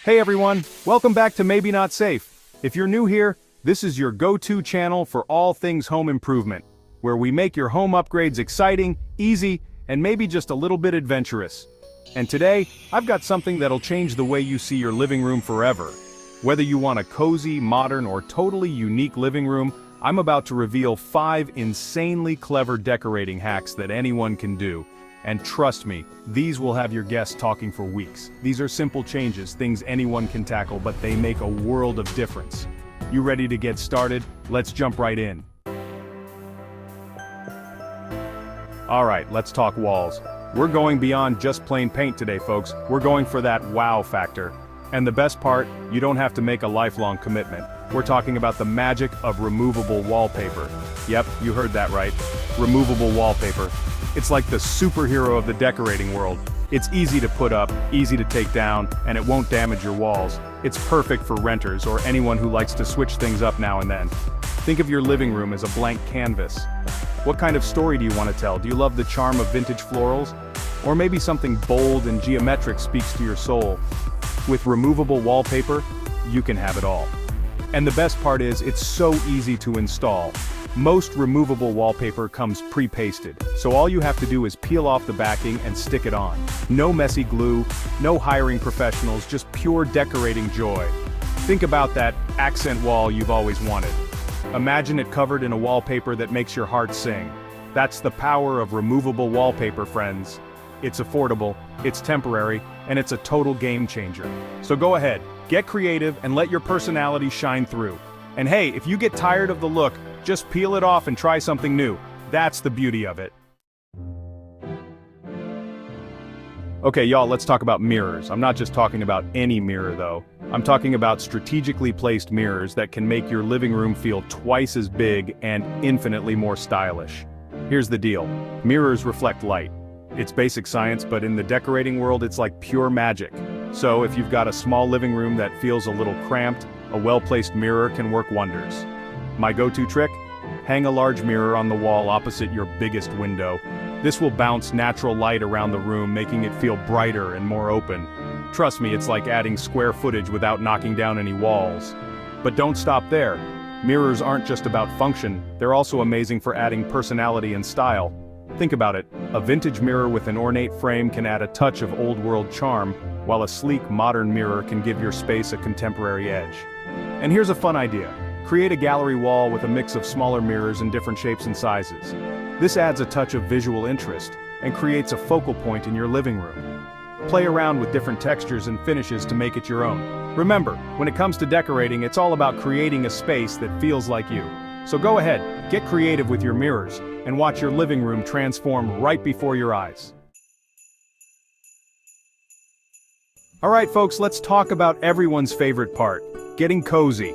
Hey everyone, welcome back to Maybe Not Safe. If you're new here, this is your go-to channel for all things home improvement, where we make your home upgrades exciting, easy, and maybe just a little bit adventurous. And today, I've got something that'll change the way you see your living room forever. Whether you want a cozy, modern, or totally unique living room, I'm about to reveal 5 insanely clever decorating hacks that anyone can do. And trust me, these will have your guests talking for weeks. These are simple changes, things anyone can tackle, but they make a world of difference. You ready to get started? Let's jump right in. Alright, let's talk walls. We're going beyond just plain paint today, folks. We're going for that wow factor. And the best part, you don't have to make a lifelong commitment. We're talking about the magic of removable wallpaper. Yep, you heard that right. Removable wallpaper. It's like the superhero of the decorating world. It's easy to put up, easy to take down, and it won't damage your walls. It's perfect for renters or anyone who likes to switch things up now and then. Think of your living room as a blank canvas. What kind of story do you want to tell? Do you love the charm of vintage florals? Or maybe something bold and geometric speaks to your soul? With removable wallpaper, you can have it all. And the best part is, it's so easy to install. Most removable wallpaper comes pre-pasted, so all you have to do is peel off the backing and stick it on. No messy glue, no hiring professionals, just pure decorating joy. Think about that accent wall you've always wanted. Imagine it covered in a wallpaper that makes your heart sing. That's the power of removable wallpaper, friends. It's affordable, it's temporary, and it's a total game changer. So go ahead, get creative and let your personality shine through. And hey, if you get tired of the look, just peel it off and try something new. That's the beauty of it. Okay, y'all, let's talk about mirrors. I'm not just talking about any mirror, though. I'm talking about strategically placed mirrors that can make your living room feel twice as big and infinitely more stylish. Here's the deal. Mirrors reflect light. It's basic science, but in the decorating world, it's like pure magic. So if you've got a small living room that feels a little cramped, a well-placed mirror can work wonders. My go-to trick? Hang a large mirror on the wall opposite your biggest window. This will bounce natural light around the room, making it feel brighter and more open. Trust me, it's like adding square footage without knocking down any walls. But don't stop there. Mirrors aren't just about function, they're also amazing for adding personality and style. Think about it, a vintage mirror with an ornate frame can add a touch of old-world charm, while a sleek, modern mirror can give your space a contemporary edge. And here's a fun idea. Create a gallery wall with a mix of smaller mirrors in different shapes and sizes. This adds a touch of visual interest and creates a focal point in your living room. Play around with different textures and finishes to make it your own. Remember, when it comes to decorating, it's all about creating a space that feels like you. So go ahead, get creative with your mirrors, and watch your living room transform right before your eyes. Alright folks, let's talk about everyone's favorite part, getting cozy.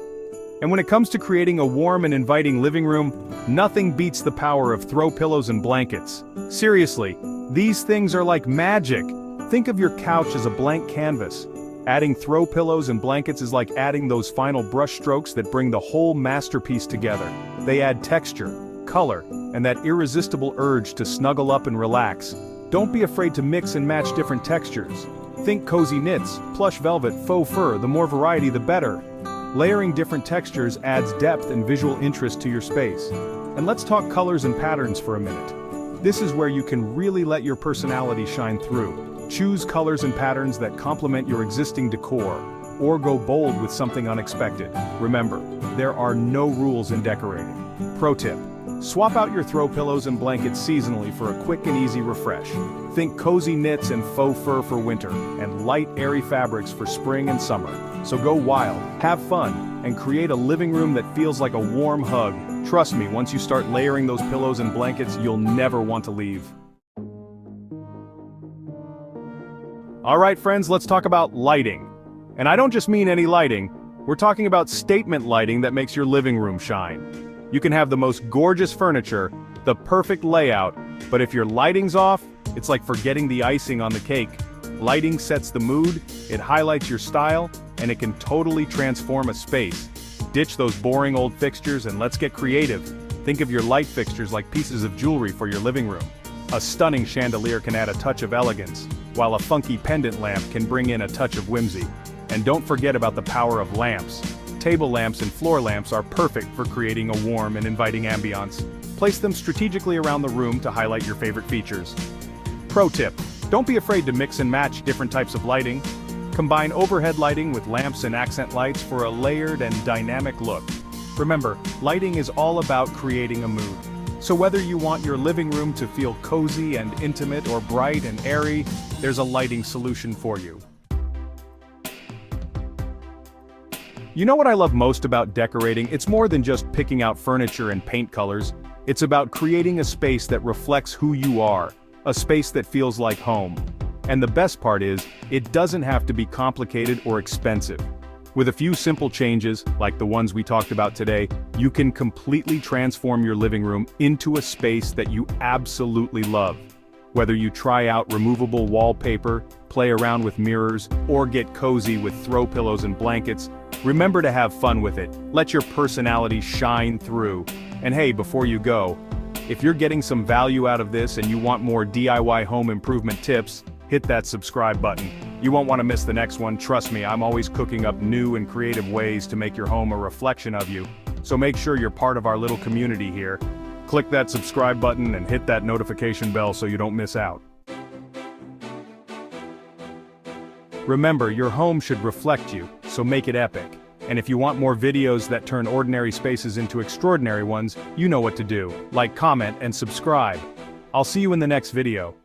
And when it comes to creating a warm and inviting living room, nothing beats the power of throw pillows and blankets. Seriously, these things are like magic. Think of your couch as a blank canvas. Adding throw pillows and blankets is like adding those final brush strokes that bring the whole masterpiece together. They add texture, color, and that irresistible urge to snuggle up and relax. Don't be afraid to mix and match different textures. Think cozy knits, plush velvet, faux fur, the more variety the better. Layering different textures adds depth and visual interest to your space. And let's talk colors and patterns for a minute. This is where you can really let your personality shine through. Choose colors and patterns that complement your existing decor, or go bold with something unexpected. Remember, there are no rules in decorating. Pro tip: swap out your throw pillows and blankets seasonally for a quick and easy refresh. Think cozy knits and faux fur for winter, and light, airy fabrics for spring and summer. So go wild, have fun, and create a living room that feels like a warm hug. Trust me, once you start layering those pillows and blankets, you'll never want to leave. Alright friends, let's talk about lighting. And I don't just mean any lighting, we're talking about statement lighting that makes your living room shine. You can have the most gorgeous furniture, the perfect layout, but if your lighting's off, it's like forgetting the icing on the cake. Lighting sets the mood, it highlights your style, and it can totally transform a space. Ditch those boring old fixtures and let's get creative. Think of your light fixtures like pieces of jewelry for your living room. A stunning chandelier can add a touch of elegance, while a funky pendant lamp can bring in a touch of whimsy. And don't forget about the power of lamps. Table lamps and floor lamps are perfect for creating a warm and inviting ambiance. Place them strategically around the room to highlight your favorite features. Pro tip: don't be afraid to mix and match different types of lighting. Combine overhead lighting with lamps and accent lights for a layered and dynamic look. Remember, lighting is all about creating a mood. So whether you want your living room to feel cozy and intimate or bright and airy, there's a lighting solution for you. You know what I love most about decorating? It's more than just picking out furniture and paint colors. It's about creating a space that reflects who you are, a space that feels like home. And the best part is, it doesn't have to be complicated or expensive. With a few simple changes, like the ones we talked about today, you can completely transform your living room into a space that you absolutely love. Whether you try out removable wallpaper, play around with mirrors, or get cozy with throw pillows and blankets, remember to have fun with it. Let your personality shine through. And hey, before you go, if you're getting some value out of this and you want more DIY home improvement tips, hit that subscribe button. You won't want to miss the next one. Trust me, I'm always cooking up new and creative ways to make your home a reflection of you. So make sure you're part of our little community here. Click that subscribe button and hit that notification bell so you don't miss out. Remember, your home should reflect you, so make it epic. And if you want more videos that turn ordinary spaces into extraordinary ones, you know what to do. Like, comment, and subscribe. I'll see you in the next video.